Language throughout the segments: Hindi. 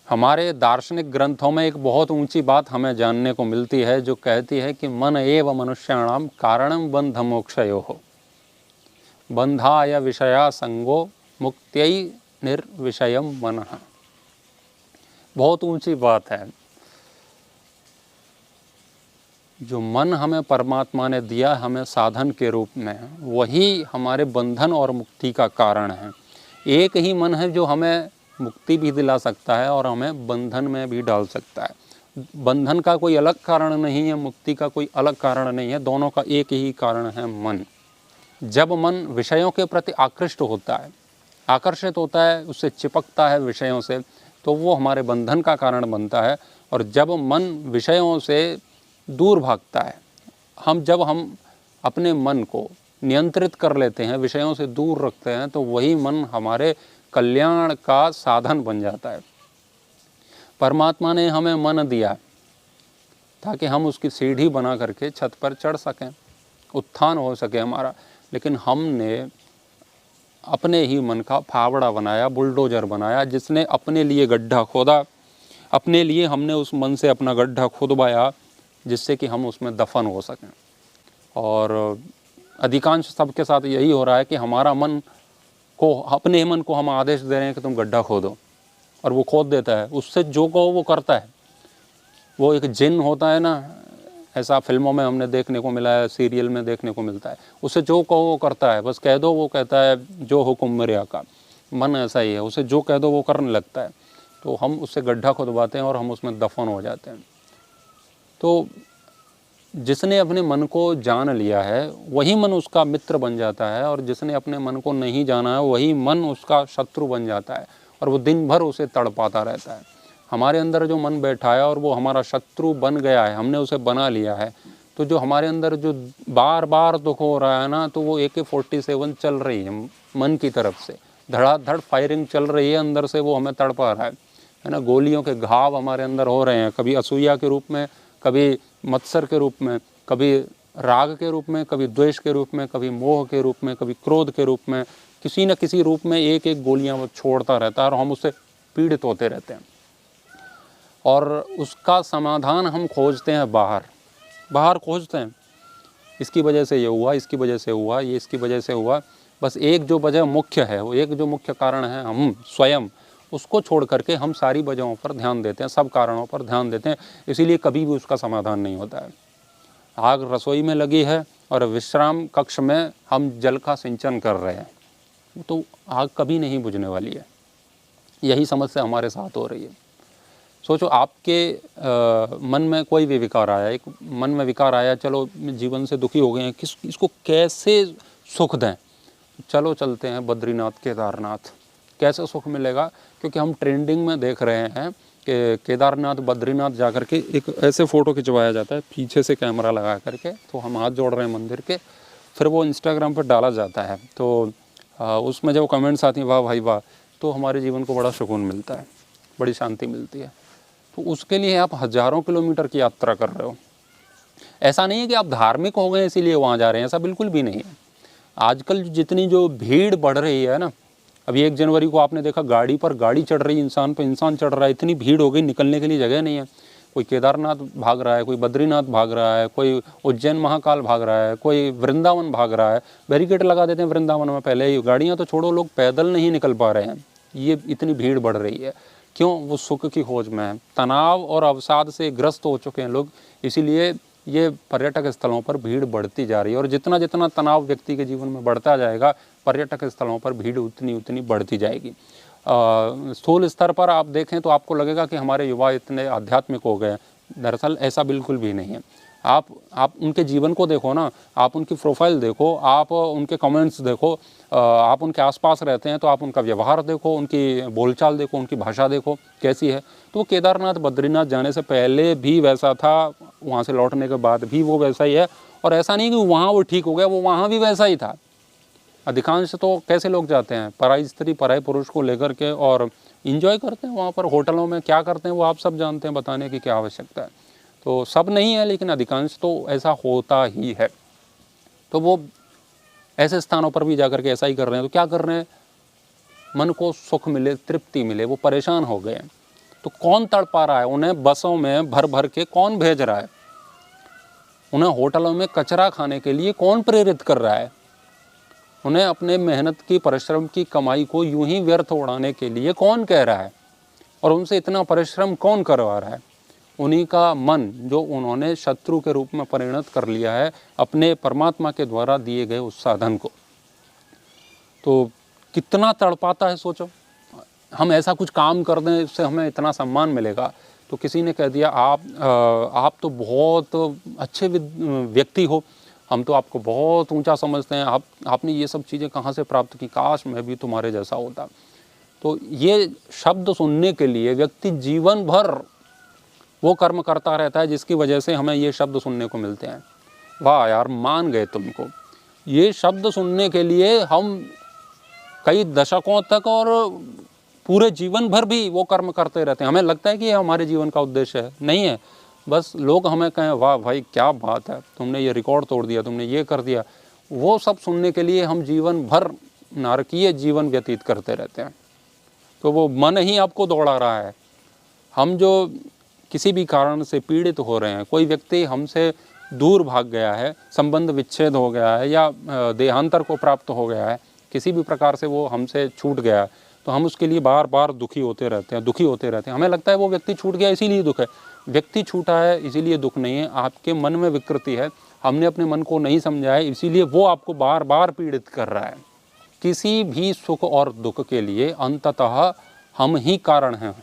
हमारे दार्शनिक ग्रंथों में एक बहुत ऊंची बात हमें जानने को मिलती है जो कहती है कि मन एव मनुष्याणाम कारणम बंध मोक्षयोः बंधाय विषया संगो मुक्त्यै निर्विषयम मनः। बहुत ऊंची बात है। जो मन हमें परमात्मा ने दिया हमें साधन के रूप में, वही हमारे बंधन और मुक्ति का कारण है। एक ही मन है जो हमें मुक्ति भी दिला सकता है और हमें बंधन में भी डाल सकता है। बंधन का कोई अलग कारण नहीं है, मुक्ति का कोई अलग कारण नहीं है, दोनों का एक ही कारण है मन। जब मन विषयों के प्रति आकृष्ट होता है, आकर्षित होता है, उससे चिपकता है विषयों से, तो वो हमारे बंधन का कारण बनता है। और जब मन विषयों से दूर भागता है, जब हम अपने मन को नियंत्रित कर लेते हैं, विषयों से दूर रखते हैं, तो वही मन हमारे कल्याण का साधन बन जाता है। परमात्मा ने हमें मन दिया ताकि हम उसकी सीढ़ी बना करके छत पर चढ़ सकें, उत्थान हो सके हमारा, लेकिन हमने अपने ही मन का फावड़ा बनाया, बुलडोजर बनाया, जिसने अपने लिए गड्ढा खोदा। अपने लिए हमने उस मन से अपना गड्ढा खुदवाया जिससे कि हम उसमें दफन हो सकें। और अधिकांश सबके साथ यही हो रहा है कि हमारा मन को, अपने मन को हम आदेश दे रहे हैं कि तुम गड्ढा खोदो, और वो खोद देता है। उससे जो कहो वो करता है। वो एक जिन होता है ना, ऐसा फिल्मों में हमने देखने को मिला है, सीरियल में देखने को मिलता है। उससे जो कहो वो करता है, बस कह दो वो कहता है जो हुक्म मेरे आका। मन ऐसा ही है, उसे जो कह दो वो करने लगता है। तो हम उससे गड्ढा खुदवाते हैं और हम उसमें दफन हो जाते हैं। तो जिसने अपने मन को जान लिया है वही मन उसका मित्र बन जाता है, और जिसने अपने मन को नहीं जाना है वही मन उसका शत्रु बन जाता है, और वो दिन भर उसे तड़पाता रहता है। हमारे अंदर जो मन बैठा है और वो हमारा शत्रु बन गया है, हमने उसे बना लिया है, तो जो हमारे अंदर जो बार बार दुख हो रहा है ना, तो वो AK-47 चल रही है मन की तरफ से, धड़ाधड़ फायरिंग चल रही है अंदर से, वो हमें तड़पा रहा है ना। गोलियों के घाव हमारे अंदर हो रहे हैं, कभी असूया के रूप में, कभी मत्सर के रूप में, कभी राग के रूप में, कभी द्वेष के रूप में, कभी मोह के रूप में, कभी क्रोध के रूप में, किसी न किसी रूप में एक एक गोलियां वो छोड़ता रहता है और हम उससे पीड़ित होते रहते हैं। और उसका समाधान हम खोजते हैं बाहर खोजते हैं। इसकी वजह से ये हुआ, इसकी वजह से हुआ, ये इसकी वजह से हुआ। बस एक जो वजह मुख्य है, वो एक जो मुख्य कारण है हम स्वयं, उसको छोड़ करके हम सारी वजहों पर ध्यान देते हैं, सब कारणों पर ध्यान देते हैं। इसीलिए कभी भी उसका समाधान नहीं होता है। आग रसोई में लगी है और विश्राम कक्ष में हम जल का सिंचन कर रहे हैं, तो आग कभी नहीं बुझने वाली है। यही समस्या हमारे साथ हो रही है। सोचो, आपके मन में कोई भी विकार आया, एक मन में विकार आया, चलो जीवन से दुखी हो गए हैं, इसको कैसे सुख दें, चलो चलते हैं बद्रीनाथ केदारनाथ। कैसे सुख मिलेगा? क्योंकि हम ट्रेंडिंग में देख रहे हैं कि केदारनाथ बद्रीनाथ जाकर के एक ऐसे फ़ोटो खिंचवाया जाता है पीछे से कैमरा लगा करके, तो हम हाथ जोड़ रहे हैं मंदिर के, फिर वो इंस्टाग्राम पर डाला जाता है। तो उसमें जब कमेंट्स आती हैं वाह भाई वाह, तो हमारे जीवन को बड़ा सुकून मिलता है, बड़ी शांति मिलती है। तो उसके लिए आप हज़ारों किलोमीटर की यात्रा कर रहे हो। ऐसा नहीं है कि आप धार्मिक हो गए इसीलिए वहाँ जा रहे हैं, ऐसा बिल्कुल भी नहीं है। आजकल जितनी जो भीड़ बढ़ रही है ना, अभी 1 जनवरी को आपने देखा गाड़ी पर गाड़ी चढ़ रही, इंसान पर इंसान चढ़ रहा है, इतनी भीड़ हो गई, निकलने के लिए जगह नहीं है। कोई केदारनाथ भाग रहा है, कोई बद्रीनाथ भाग रहा है, कोई उज्जैन महाकाल भाग रहा है, कोई वृंदावन भाग रहा है। बैरिकेड लगा देते हैं वृंदावन में पहले ही, गाड़ियाँ तो छोड़ो, लोग पैदल नहीं निकल पा रहे हैं, ये इतनी भीड़ बढ़ रही है। क्यों? वो सुख की खोज में है, तनाव और अवसाद से ग्रस्त हो चुके हैं लोग, इसीलिए ये पर्यटक स्थलों पर भीड़ बढ़ती जा रही है। और जितना जितना तनाव व्यक्ति के जीवन में बढ़ता जाएगा, पर्यटक स्थलों पर भीड़ उतनी उतनी बढ़ती जाएगी। स्थूल स्तर पर आप देखें तो आपको लगेगा कि हमारे युवा इतने आध्यात्मिक हो गए, दरअसल ऐसा बिल्कुल भी नहीं है। आप उनके जीवन को देखो ना, आप उनकी प्रोफाइल देखो, आप उनके कमेंट्स देखो, आप उनके आसपास रहते हैं तो आप उनका व्यवहार देखो, उनकी बोलचाल देखो, उनकी भाषा देखो कैसी है। तो केदारनाथ बद्रीनाथ जाने से पहले भी वैसा था, वहाँ से लौटने के बाद भी वो वैसा ही है। और ऐसा नहीं कि वहाँ वो ठीक हो गया, वो वहाँ भी वैसा ही था। अधिकांश तो कैसे लोग जाते हैं, पराई स्त्री पराई पुरुष को लेकर के, और इन्जॉय करते हैं वहाँ पर। होटलों में क्या करते हैं वो आप सब जानते हैं, बताने की क्या आवश्यकता है। तो सब नहीं है, लेकिन अधिकांश तो ऐसा होता ही है। तो वो ऐसे स्थानों पर भी जाकर के ऐसा ही कर रहे हैं। तो क्या कर रहे हैं? मन को सुख मिले, तृप्ति मिले, वो परेशान हो गए। तो कौन तड़पा रहा है? उन्हें बसों में भर भर के कौन भेज रहा है? उन्हें होटलों में कचरा खाने के लिए कौन प्रेरित कर रहा है? उन्हें अपने मेहनत की, परिश्रम की कमाई को यूं ही व्यर्थ उड़ाने के लिए कौन कह रहा है? और उनसे इतना परिश्रम कौन करवा रहा है? उन्हीं का मन, जो उन्होंने शत्रु के रूप में परिणत कर लिया है अपने परमात्मा के द्वारा दिए गए उस साधन को। तो कितना तड़पाता है सोचो। हम ऐसा कुछ काम कर दें इससे हमें इतना सम्मान मिलेगा, तो किसी ने कह दिया आप तो बहुत अच्छे व्यक्ति हो, हम तो आपको बहुत ऊंचा समझते हैं, आपने ये सब चीज़ें कहाँ से प्राप्त की, काश मैं भी तुम्हारे जैसा होता। तो ये शब्द सुनने के लिए व्यक्ति जीवन भर वो कर्म करता रहता है जिसकी वजह से हमें ये शब्द सुनने को मिलते हैं। वाह यार, मान गए तुमको। ये शब्द सुनने के लिए हम कई दशकों तक और पूरे जीवन भर भी वो कर्म करते रहते हैं। हमें लगता है कि ये हमारे जीवन का उद्देश्य है, नहीं है। बस लोग हमें कहें वाह भाई क्या बात है, तुमने ये रिकॉर्ड तोड़ दिया, तुमने ये कर दिया, वो सब सुनने के लिए हम जीवन भर नारकीय जीवन व्यतीत करते रहते हैं। तो वो मन ही आपको दौड़ा रहा है। हम जो किसी भी कारण से पीड़ित हो रहे हैं, कोई व्यक्ति हमसे दूर भाग गया है, संबंध विच्छेद हो गया है या देहांतर को प्राप्त हो गया है, किसी भी प्रकार से वो हमसे छूट गया है, तो हम उसके लिए बार बार दुखी होते रहते हैं। हमें लगता है वो व्यक्ति छूट गया इसीलिए दुख है। व्यक्ति छूटा है इसीलिए दुख नहीं है, आपके मन में विकृति है, हमने अपने मन को नहीं समझा है, इसीलिए वो आपको बार बार पीड़ित कर रहा है। किसी भी सुख और दुख के लिए अंततः हम ही कारण हैं।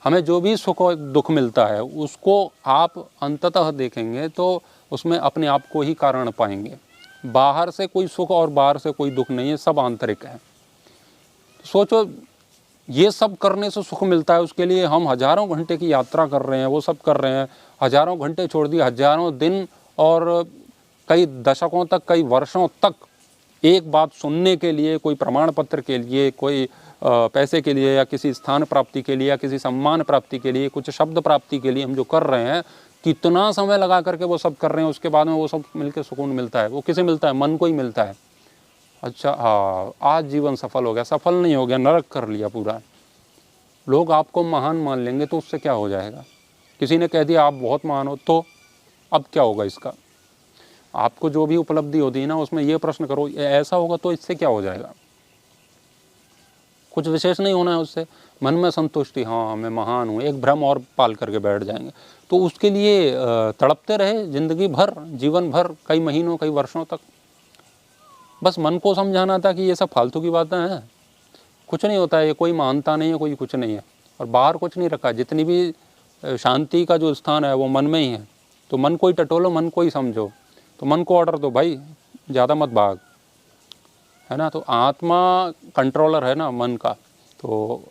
हमें जो भी सुख और दुख मिलता है उसको आप अंततः देखेंगे तो उसमें अपने आप को ही कारण पाएंगे। बाहर से कोई सुख और बाहर से कोई दुख नहीं है, सब आंतरिक है। सोचो, ये सब करने से सुख मिलता है, उसके लिए हम हजारों घंटे की यात्रा कर रहे हैं, वो सब कर रहे हैं, हजारों घंटे छोड़ दिए, हजारों दिन और कई दशकों तक, कई वर्षों तक एक बात सुनने के लिए, कोई प्रमाण पत्र के लिए, कोई पैसे के लिए या किसी स्थान प्राप्ति के लिए या किसी सम्मान प्राप्ति के लिए, कुछ शब्द प्राप्ति के लिए हम जो कर रहे हैं, कितना समय लगा करके वो सब कर रहे हैं, उसके बाद में वो सब मिलके सुकून मिलता है। वो किसे मिलता है? मन को ही मिलता है। अच्छा आज जीवन सफल हो गया, सफल नहीं हो गया, नरक कर लिया पूरा। लोग आपको महान मान लेंगे तो उससे क्या हो जाएगा? किसी ने कह दिया आप बहुत महान हो, तो अब क्या होगा इसका? आपको जो भी उपलब्धि होती है ना, उसमें ये प्रश्न करो ऐसा होगा तो इससे क्या हो जाएगा? कुछ विशेष नहीं होना है उससे। मन में संतुष्टि, हाँ मैं महान हूँ, एक भ्रम और पाल करके बैठ जाएंगे। तो उसके लिए तड़पते रहे जिंदगी भर, जीवन भर, कई महीनों, कई वर्षों तक। बस मन को समझाना था कि ये सब फालतू की बातें हैं, कुछ नहीं होता है, ये कोई मानता नहीं है, कोई कुछ नहीं है, और बाहर कुछ नहीं रखा। जितनी भी शांति का जो स्थान है वो मन में ही है। तो मन को ही टटोलो, मन को ही समझो। तो मन को ऑर्डर दो, भाई ज़्यादा मत भाग, है ना। तो आत्मा कंट्रोलर है ना मन का, तो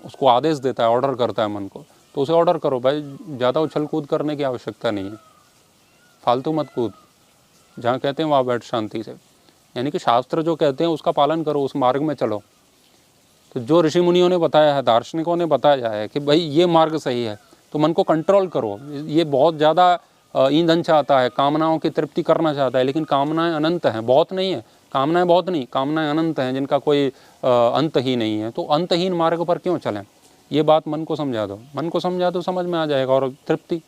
उसको आदेश देता है, ऑर्डर करता है मन को। तो उसे ऑर्डर करो, भाई ज़्यादा उछल कूद करने की आवश्यकता नहीं है, फालतू मत कूद, जहाँ कहते हैं वहाँ बैठ शांति से। यानी कि शास्त्र जो कहते हैं उसका पालन करो, उस मार्ग में चलो। तो जो ऋषि मुनियों ने बताया है, दार्शनिकों ने बताया है कि भाई ये मार्ग सही है, तो मन को कंट्रोल करो। ये बहुत ज़्यादा ईंधन चाहता है, कामनाओं की तृप्ति करना चाहता है, लेकिन कामनाएं अनंत हैं, बहुत नहीं है। कामनाएं बहुत नहीं, कामनाएं अनंत हैं जिनका कोई अंत ही नहीं है। तो अंतहीन मार्ग पर क्यों चलें? ये बात मन को समझा दो, मन को समझा दो, समझ में आ जाएगा। और तृप्ति,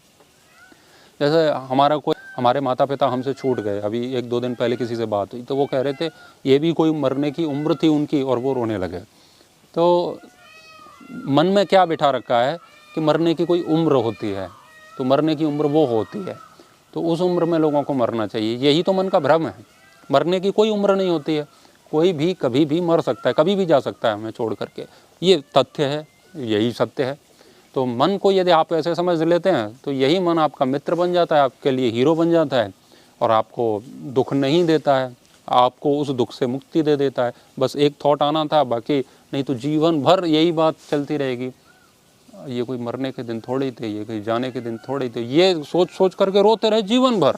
जैसे हमारे माता पिता हमसे छूट गए, अभी 1-2 दिन पहले किसी से बात हुई, तो वो कह रहे थे ये भी कोई मरने की उम्र थी उनकी, और वो रोने लगे। तो मन में क्या बिठा रखा है कि मरने की कोई उम्र होती है, तो मरने की उम्र वो होती है, तो उस उम्र में लोगों को मरना चाहिए। यही तो मन का भ्रम है। मरने की कोई उम्र नहीं होती है, कोई भी कभी भी मर सकता है, कभी भी जा सकता है हमें छोड़ करके। ये तथ्य है, यही सत्य है। तो मन को यदि आप ऐसे समझ लेते हैं तो यही मन आपका मित्र बन जाता है, आपके लिए हीरो बन जाता है, और आपको दुख नहीं देता है, आपको उस दुख से मुक्ति दे देता है। बस एक थॉट आना था, बाकी नहीं तो जीवन भर यही बात चलती रहेगी। ये कोई मरने के दिन थोड़े ही थे, ये कोई जाने के दिन थोड़े ही थे, ये सोच सोच करके रोते रहे जीवन भर।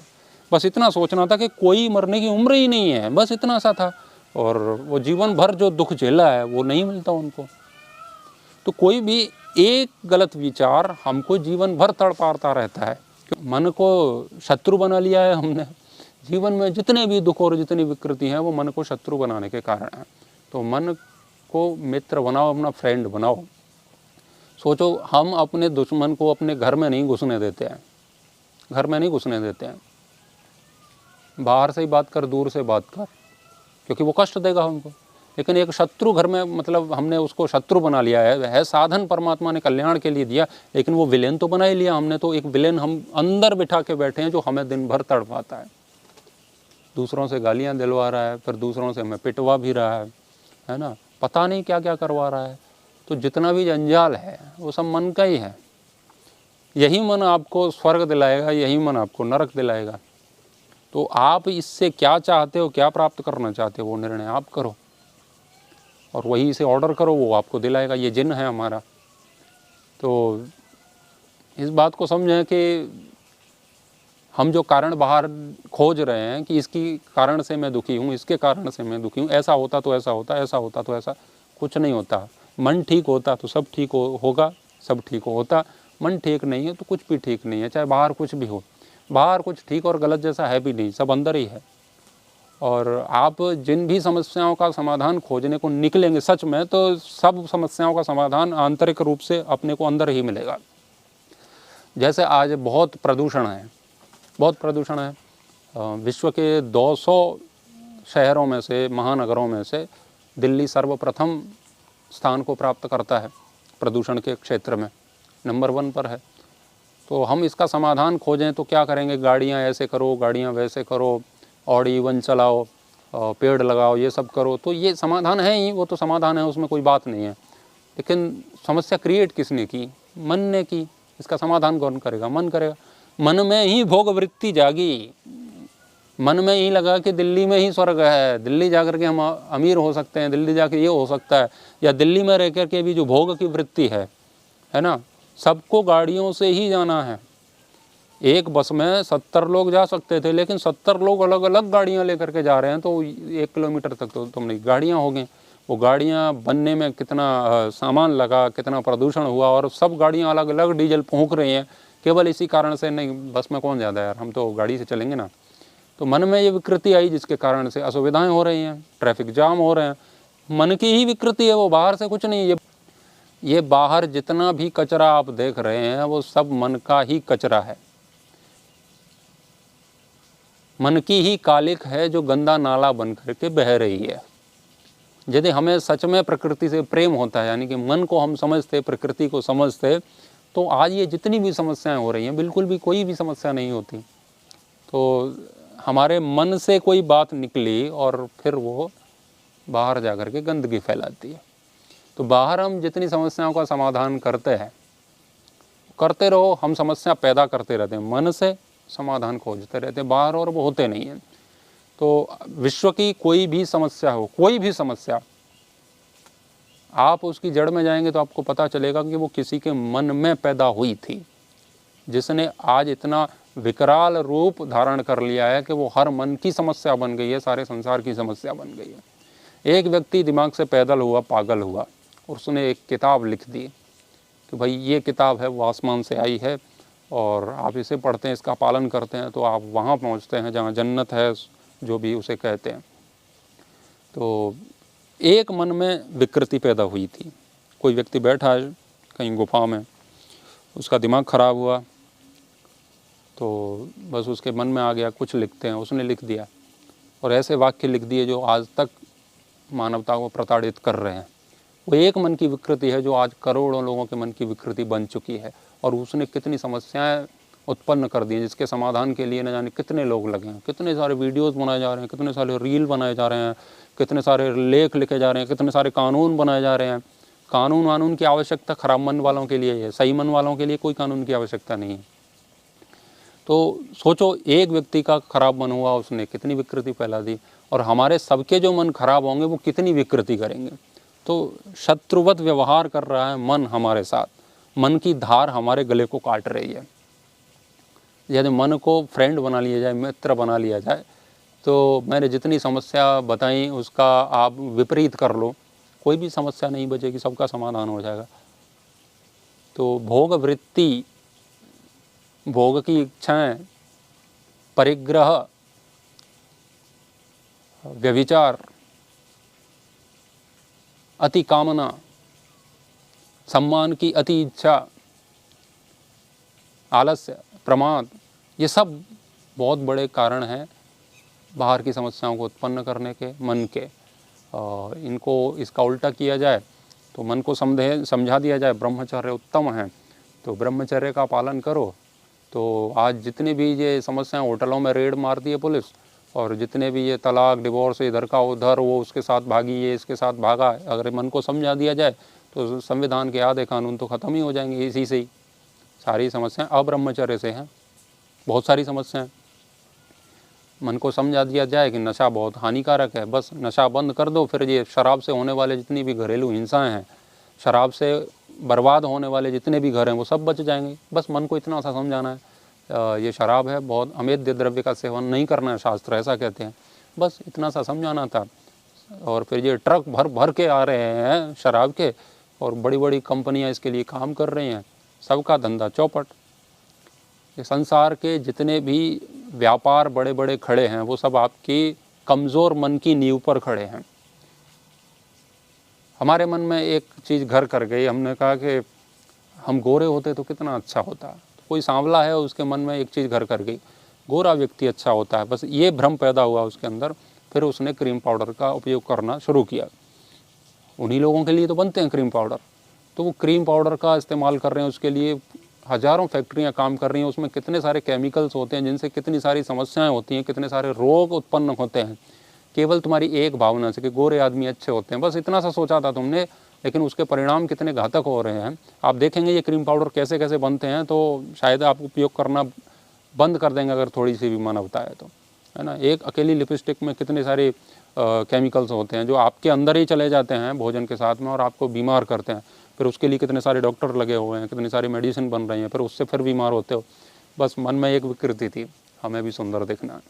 बस इतना सोचना था कि कोई मरने की उम्र ही नहीं है, बस इतना सा था। और वो जीवन भर जो दुख झेला है वो नहीं मिलता उनको। तो कोई भी एक गलत विचार हमको जीवन भर तड़पाता रहता है। मन को शत्रु बना लिया है हमने। जीवन में जितने भी दुख और जितनी विकृति हैं वो मन को शत्रु बनाने के कारण है। तो मन को मित्र बनाओ, अपना फ्रेंड बनाओ। सोचो, हम अपने दुश्मन को अपने घर में नहीं घुसने देते हैं, घर में नहीं घुसने देते हैं। बाहर से ही बात कर, दूर से बात कर, क्योंकि वो कष्ट देगा हमको। लेकिन एक शत्रु घर में, मतलब हमने उसको शत्रु बना लिया है साधन परमात्मा ने कल्याण के लिए दिया, लेकिन वो विलेन तो बना ही लिया हमने। तो एक विलेन हम अंदर बिठा के बैठे हैं जो हमें दिन भर तड़पाता है, दूसरों से गालियां दिलवा रहा है, फिर दूसरों से हमें पिटवा भी रहा है ना, पता नहीं क्या क्या करवा रहा है। तो जितना भी जंजाल है वो सब मन का ही है। यही मन आपको स्वर्ग दिलाएगा, यही मन आपको नरक दिलाएगा। तो आप इससे क्या चाहते हो, क्या प्राप्त करना चाहते हो, वो निर्णय आप करो और वही से ऑर्डर करो, वो आपको दिलाएगा। ये जिन है हमारा। तो इस बात को समझें कि हम जो कारण बाहर खोज रहे हैं कि इसकी कारण से मैं दुखी हूँ, इसके कारण से मैं दुखी हूँ, ऐसा होता तो ऐसा होता, ऐसा होता तो ऐसा, कुछ नहीं होता। मन ठीक होता तो सब ठीक होगा, सब ठीक होता। मन ठीक नहीं है तो कुछ भी ठीक नहीं है, चाहे बाहर कुछ भी हो। बाहर कुछ ठीक और गलत जैसा है भी नहीं, सब अंदर ही है। और आप जिन भी समस्याओं का समाधान खोजने को निकलेंगे सच में, तो सब समस्याओं का समाधान आंतरिक रूप से अपने को अंदर ही मिलेगा। जैसे आज बहुत प्रदूषण है, बहुत प्रदूषण है। विश्व के 200 शहरों में से, महानगरों में से दिल्ली सर्वप्रथम स्थान को प्राप्त करता है प्रदूषण के क्षेत्र में, नंबर 1 पर है। तो हम इसका समाधान खोजें तो क्या करेंगे? गाड़ियाँ ऐसे करो, गाड़ियाँ वैसे करो, ऑड इवन चलाओ, पेड़ लगाओ, ये सब करो। तो ये समाधान है ही, वो तो समाधान है, उसमें कोई बात नहीं है। लेकिन समस्या क्रिएट किसने की? मन ने की। इसका समाधान कौन करेगा? मन करेगा। मन में ही भोग वृत्ति जागी, मन में ही लगा कि दिल्ली में ही स्वर्ग है, दिल्ली जाकर के हम अमीर हो सकते हैं, दिल्ली जाके ये हो सकता है, या दिल्ली में रह कर के भी जो भोग की वृत्ति है ना, सबको गाड़ियों से ही जाना है। एक बस में 70 लोग जा सकते थे, लेकिन 70 लोग अलग अलग गाड़ियां लेकर के जा रहे हैं, तो 1 किलोमीटर तक तो तुमने गाड़ियां हो गई। वो गाड़ियां बनने में कितना सामान लगा, कितना प्रदूषण हुआ, और सब गाड़ियां अलग अलग डीजल फूंक रही हैं केवल इसी कारण से। नहीं, बस में कौन ज़्यादा यार, हम तो गाड़ी से चलेंगे ना। तो मन में ये विकृति आई, जिसके कारण से असुविधाएं हो रही हैं, ट्रैफिक जाम हो रहे हैं। मन की ही विकृति है वो, बाहर से कुछ नहीं। ये बाहर जितना भी कचरा आप देख रहे हैं वो सब मन का ही कचरा है, मन की ही कालिख है जो गंदा नाला बन करके बह रही है। यदि हमें सच में प्रकृति से प्रेम होता है, यानी कि मन को हम समझते, प्रकृति को समझते, तो आज ये जितनी भी समस्याएं हो रही हैं, बिल्कुल भी कोई भी समस्या नहीं होती। तो हमारे मन से कोई बात निकली और फिर वो बाहर जा कर के गंदगी फैलाती है। तो बाहर हम जितनी समस्याओं का समाधान करते हैं, करते रहो, हम समस्या पैदा करते रहते हैं, मन से समाधान खोजते रहते हैं बाहर, और वो होते नहीं हैं। तो विश्व की कोई भी समस्या हो, कोई भी समस्या, आप उसकी जड़ में जाएंगे तो आपको पता चलेगा कि वो किसी के मन में पैदा हुई थी, जिसने आज इतना विकराल रूप धारण कर लिया है कि वो हर मन की समस्या बन गई है, सारे संसार की समस्या बन गई है। एक व्यक्ति दिमाग से पैदल हुआ, पागल हुआ, और उसने एक किताब लिख दी कि भाई ये किताब है, वो आसमान से आई है, और आप इसे पढ़ते हैं, इसका पालन करते हैं, तो आप वहाँ पहुँचते हैं जहाँ जन्नत है, जो भी उसे कहते हैं। तो एक मन में विकृति पैदा हुई थी। कोई व्यक्ति बैठा है कहीं गुफा में, उसका दिमाग खराब हुआ, तो बस उसके मन में आ गया कुछ लिखते हैं, उसने लिख दिया, और ऐसे वाक्य लिख दिए जो आज तक मानवता को प्रताड़ित कर रहे हैं। वो एक मन की विकृति है जो आज करोड़ों लोगों के मन की विकृति बन चुकी है, और उसने कितनी समस्याएं उत्पन्न कर दी, जिसके समाधान के लिए न जाने कितने लोग लगे हैं, कितने सारे वीडियोस बनाए जा रहे हैं, कितने सारे रील बनाए जा रहे हैं, कितने सारे लेख लिखे जा रहे हैं, कितने सारे कानून बनाए जा रहे हैं। कानून की आवश्यकता खराब मन वालों के लिए है, सही मन वालों के लिए कोई कानून की आवश्यकता नहीं है। तो सोचो, एक व्यक्ति का खराब मन हुआ, उसने कितनी विकृति फैला दी, और हमारे सबके जो मन खराब होंगे वो कितनी विकृति करेंगे। तो शत्रुवत व्यवहार कर रहा है मन हमारे साथ, मन की धार हमारे गले को काट रही है। यदि मन को फ्रेंड बना लिया जाए, मित्र बना लिया जाए, तो मैंने जितनी समस्या बताई उसका आप विपरीत कर लो, कोई भी समस्या नहीं बचेगी, सबका समाधान हो जाएगा। तो भोग वृत्ति, भोग की इच्छाएं, परिग्रह, व्यभिचार, अति कामना, सम्मान की अति इच्छा, आलस्य, प्रमाद, ये सब बहुत बड़े कारण हैं बाहर की समस्याओं को उत्पन्न करने के, मन के। और इनको इसका उल्टा किया जाए तो मन को समझा दिया जाए ब्रह्मचर्य उत्तम है, तो ब्रह्मचर्य का पालन करो। तो आज जितनी भी ये समस्याएं, होटलों में रेड मारती है पुलिस, और जितने भी ये तलाक, डिवोर्स, इधर का उधर, वो उसके साथ भागी, ये इसके साथ भागा, अगर मन को समझा दिया जाए तो संविधान के आधे कानून तो ख़त्म ही हो जाएंगे इसी से ही। सारी समस्याएं अब्रह्मचर्य से हैं, बहुत सारी समस्याएं। मन को समझा दिया जाए कि नशा बहुत हानिकारक है, बस नशा बंद कर दो, फिर ये शराब से होने वाले जितनी भी घरेलू हिंसाएं हैं, शराब से बर्बाद होने वाले जितने भी घर हैं, वो सब बच जाएंगे। बस मन को इतना सा समझाना है, ये शराब है, बहुत अमेध्य द्रव्य का सेवन नहीं करना है, शास्त्र ऐसा कहते हैं। बस इतना सा समझाना था। और फिर ये ट्रक भर भर के आ रहे हैं शराब के, और बड़ी बड़ी कंपनियां इसके लिए काम कर रही हैं, सबका धंधा चौपट। ये संसार के जितने भी व्यापार बड़े बड़े खड़े हैं, वो सब आपकी कमज़ोर मन की नींव पर खड़े हैं। हमारे मन में एक चीज़ घर कर गई, हमने कहा कि हम गोरे होते तो कितना अच्छा होता। तो कोई सांवला है, उसके मन में एक चीज़ घर कर गई, गोरा व्यक्ति अच्छा होता है, बस ये भ्रम पैदा हुआ उसके अंदर। फिर उसने क्रीम पाउडर का उपयोग करना शुरू किया। उन्हीं लोगों के लिए तो बनते हैं क्रीम पाउडर, तो वो क्रीम पाउडर का इस्तेमाल कर रहे हैं, उसके लिए हज़ारों फैक्ट्रियां काम कर रही हैं, उसमें कितने सारे केमिकल्स होते हैं जिनसे कितनी सारी समस्याएं होती हैं, कितने सारे रोग उत्पन्न होते हैं, केवल तुम्हारी एक भावना से कि गोरे आदमी अच्छे होते हैं। बस इतना सा सोचा था तुमने, लेकिन उसके परिणाम कितने घातक हो रहे हैं। आप देखेंगे ये क्रीम पाउडर कैसे कैसे बनते हैं, तो शायद आप उपयोग करना बंद कर देंगे अगर थोड़ी सी भी मानवता है तो, है ना। एक अकेली लिपस्टिक में कितने सारे केमिकल्स होते हैं जो आपके अंदर ही चले जाते हैं भोजन के साथ में, और आपको बीमार करते हैं। फिर उसके लिए कितने सारे डॉक्टर लगे हुए हैं, कितनी सारी मेडिसिन बन रही हैं, फिर उससे फिर बीमार होते हो। बस मन में एक विकृति थी, हमें भी सुंदर दिखना है।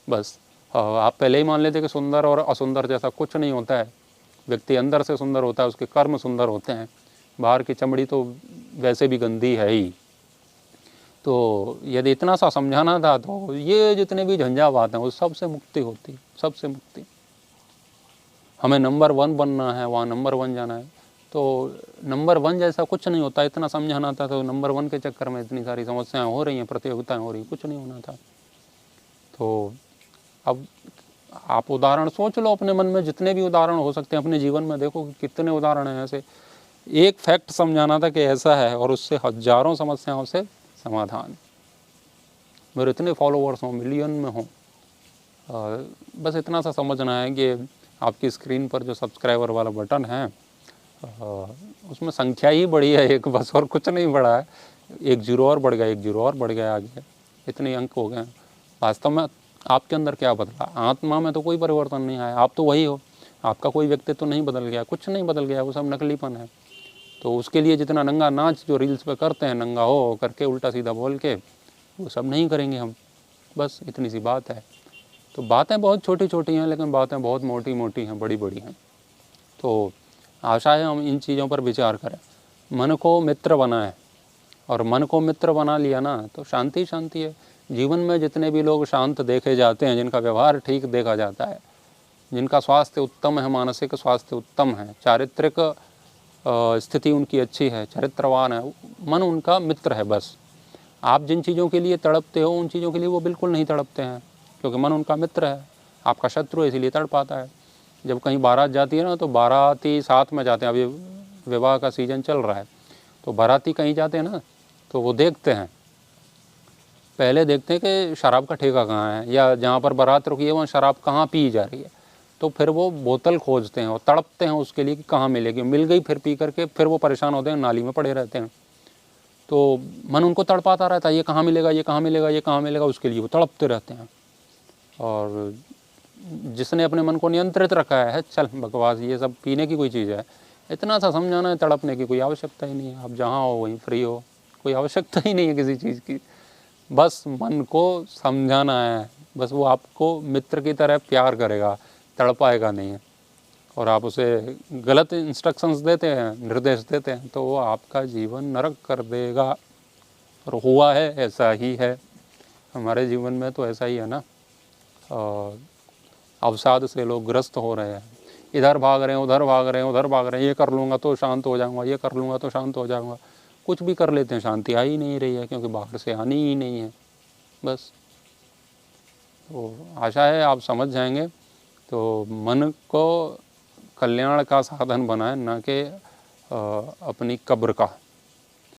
बस आप पहले ही मान लेते कि सुंदर और असुंदर जैसा कुछ नहीं होता है। व्यक्ति अंदर से सुंदर होता है, उसके कर्म सुंदर होते हैं, बाहर की चमड़ी तो वैसे भी गंदी है ही। तो यदि इतना सा समझाना था तो ये जितने भी झंझावात हैं वो सबसे मुक्ति होती, सबसे मुक्ति। हमें नंबर 1 बनना है, वहाँ नंबर 1 जाना है, तो नंबर 1 जैसा कुछ नहीं होता, इतना समझाना था। तो नंबर 1 के चक्कर में इतनी सारी समस्याएं हो रही हैं, प्रतियोगिताएं हो रही, कुछ नहीं होना था। तो अब आप उदाहरण सोच लो अपने मन में, जितने भी उदाहरण हो सकते हैं अपने जीवन में, देखो कि कितने उदाहरण हैं ऐसे। एक फैक्ट समझाना था कि ऐसा है, और उससे हजारों समस्याओं से समाधान। मेरे इतने फॉलोअर्स हों, मिलियन में हों, बस इतना सा समझना है कि आपकी स्क्रीन पर जो सब्सक्राइबर वाला बटन है उसमें संख्या ही बढ़ी है एक, बस, और कुछ नहीं बढ़ा है। 1 जीरो और बढ़ गया, 1 जीरो और बढ़ गया आगे, इतने अंक हो गए। वास्तव में आपके अंदर क्या बदला? आत्मा में तो कोई परिवर्तन नहीं आया, आप तो वही हो। आपका कोई व्यक्तित्व तो नहीं बदल गया, कुछ नहीं बदल गया, वो सब नकलीपन है। तो उसके लिए जितना नंगा नाच जो रील्स पे करते हैं, नंगा हो करके उल्टा सीधा बोल के, वो सब नहीं करेंगे हम। बस इतनी सी बात है। तो बातें बहुत छोटी छोटी हैं, लेकिन बातें बहुत मोटी मोटी हैं, बड़ी बड़ी हैं। तो आशा है हम इन चीज़ों पर विचार करें। मन को मित्र बनाएं, और मन को मित्र बना लिया ना तो शांति शांति है। जीवन में जितने भी लोग शांत देखे जाते हैं, जिनका व्यवहार ठीक देखा जाता है, जिनका स्वास्थ्य उत्तम है, मानसिक स्वास्थ्य उत्तम है, चारित्रिक स्थिति उनकी अच्छी है, चरित्रवान है, मन उनका मित्र है। बस आप जिन चीज़ों के लिए तड़पते हो उन चीज़ों के लिए वो बिल्कुल नहीं तड़पते हैं, क्योंकि मन उनका मित्र है। आपका शत्रु है, इसीलिए तड़पाता है। जब कहीं बारात जाती है ना, तो बाराती साथ में जाते हैं। अभी विवाह का सीज़न चल रहा है, तो बाराती कहीं जाते हैं ना, तो वो देखते हैं, पहले देखते हैं कि शराब का ठेका कहाँ है, या जहाँ पर बारात रुकी है वहाँ शराब कहाँ पी जा रही है। तो फिर वो बोतल खोजते हैं और तड़पते हैं उसके लिए कि कहाँ मिलेगी। मिल गई, फिर पी करके फिर वो परेशान होते हैं, नाली में पड़े रहते हैं। तो मन उनको तड़पाता रहता है, ये कहाँ मिलेगा, ये कहाँ मिलेगा, ये कहाँ मिलेगा, उसके लिए वो तड़पते रहते हैं। और जिसने अपने मन को नियंत्रित रखा है, चल बकवास, ये सब पीने की कोई चीज़ है, इतना सा समझाना है, तड़पने की कोई आवश्यकता ही नहीं है। आप जहाँ हो वहीं फ्री हो, कोई आवश्यकता ही नहीं है किसी चीज़ की। बस मन को समझाना है, बस वो आपको मित्र की तरह प्यार करेगा, तड़पाएगा नहीं। और आप उसे गलत इंस्ट्रक्शंस देते हैं, निर्देश देते हैं, तो वो आपका जीवन नरक कर देगा। और हुआ है, ऐसा ही है हमारे जीवन में, तो ऐसा ही है ना। अवसाद से लोग ग्रस्त हो रहे हैं, इधर भाग रहे हैं, उधर भाग रहे हैं, उधर भाग रहे हैं, ये कर लूँगा तो शांत हो जाऊँगा, ये कर लूँगा तो शांत हो जाऊँगा। कुछ भी कर लेते हैं, शांति आ ही नहीं रही है, क्योंकि बाहर से आनी ही नहीं है बस। तो आशा है आप समझ जाएंगे। तो मन को कल्याण का साधन बनाएं, ना कि अपनी कब्र का।